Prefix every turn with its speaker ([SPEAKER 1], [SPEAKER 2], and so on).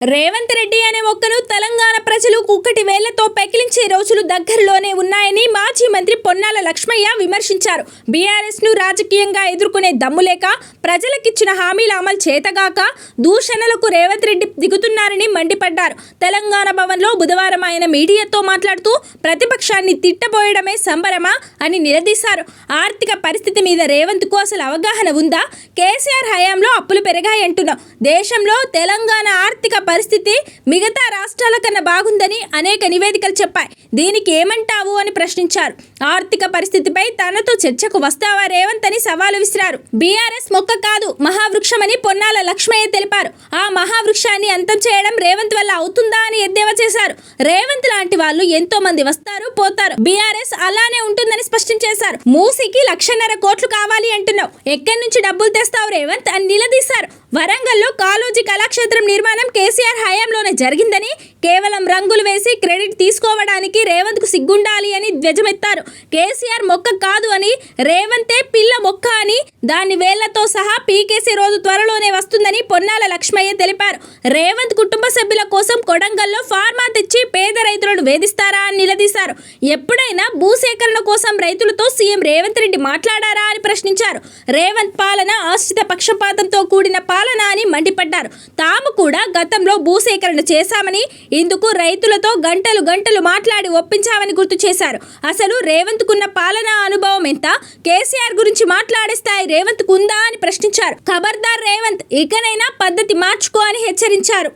[SPEAKER 1] రేవంత్ రెడ్డి అనే ఒక్కను తెలంగాణ ప్రజలు కుక్కటి వేళ్లతో పెకిలించే రోజులు దగ్గరలోనే ఉన్నాయని మాజీ మంత్రి పొన్నాల లక్ష్మయ్య విమర్శించారు. బీఆర్ఎస్ ను రాజకీయంగా ఎదుర్కొనే దమ్ము లేక, ప్రజలకిచ్చిన హామీల అమలు చేతగాక దూషణలకు రేవంత్ రెడ్డి దిగుతున్నారని మండిపడ్డారు. తెలంగాణ భవన్లో బుధవారం ఆయన మీడియాతో మాట్లాడుతూ ప్రతిపక్షాన్ని తిట్టబోయడమే సంబరమా అని నిలదీశారు. ఆర్థిక పరిస్థితి మీద రేవంత్ కు అసలు అవగాహన ఉందా? కేసీఆర్ హయాంలో అప్పులు పెరిగాయంటున్నాం. దేశంలో తెలంగాణ ఆర్థిక పరిస్థితి మిగతా రాష్ట్రాల కన్నా బాగుందని అనేక నివేదికలు చెప్పాయి. దీనికి ఏమంటావు అని ప్రశ్నించారు. ఆర్థిక పరిస్థితిపై తనతో చర్చకు వస్తావా రేవంత్ అని సవాలు విసిరారు. బీఆర్ఎస్ మొక్క కాదు, మహావృక్షమని పొన్నాల లక్ష్మయ్య తెలిపారు. ఆ మహావృక్షాన్ని అంతం చేయడం రేవంత్ వల్ల అవుతుందా అని ఎద్దేవా చేశారు. రేవంత్ లాంటి వాళ్ళు ఎంతో మంది వస్తారు పోతారు, బీఆర్ఎస్ అలానే ఉంటుందని స్పష్టం చేశారు. మూసీకి 1,50,000 కోట్లు కావాలి అంటున్నావు, ఎక్కడి నుంచి డబ్బులు తెస్తావు రేవంత్ అని నిలదీశారు. వరంగల్లో కాళోజీ కళాక్షేత్రం నిర్మాణం కేసీఆర్ హయాంలోనే జరిగిందని, కేవలం రంగులు వేసి క్రెడిట్ తీసుకోవడానికి రేవంత్ కు సిగ్గుండాలి అని ధ్వజమెత్తారు. కేసీఆర్ మొక్క కాదు అని, రేవంతే పిల్ల మొక్క అని, దాని వేళ్లతో సహా పీకేసీ రోజు త్వరలోనే వస్తుందని పొన్నాల లక్ష్మయ్య తెలిపారు. రేవంత్ కుటుంబ సభ్యుల కోసం కొడంగల్లో ఫార్మా తెచ్చి పేద రైతులను వేధిస్తారా అని నిలదీశారు. ఎప్పుడైనా భూసేకరణ కోసం రైతులతో సీఎం రేవంత్ రెడ్డి మాట్లాడారా అని ప్రశ్నించారు. రేవంత్ పాలన ఆశ్రిత పక్షపాతంతో కూడిన పాలన అని మండిపడ్డారు. తాము కూడా గతంలో భూసేకరణ చేశామని, ఇందుకు రైతులతో గంటలు గంటలు మాట్లాడి ఒప్పించామని గుర్తు చేశారు. అసలు రేవంత్ కున్న పాలనా అనుభవం ఎంత? కేసీఆర్ గురించి మాట్లాడే స్థాయి రేవంత్ కుందా అని ప్రశ్నించారు. ఖబర్దార్ రేవంత్, ఇకనైనా పద్ధతి మార్చుకో అని హెచ్చరించారు.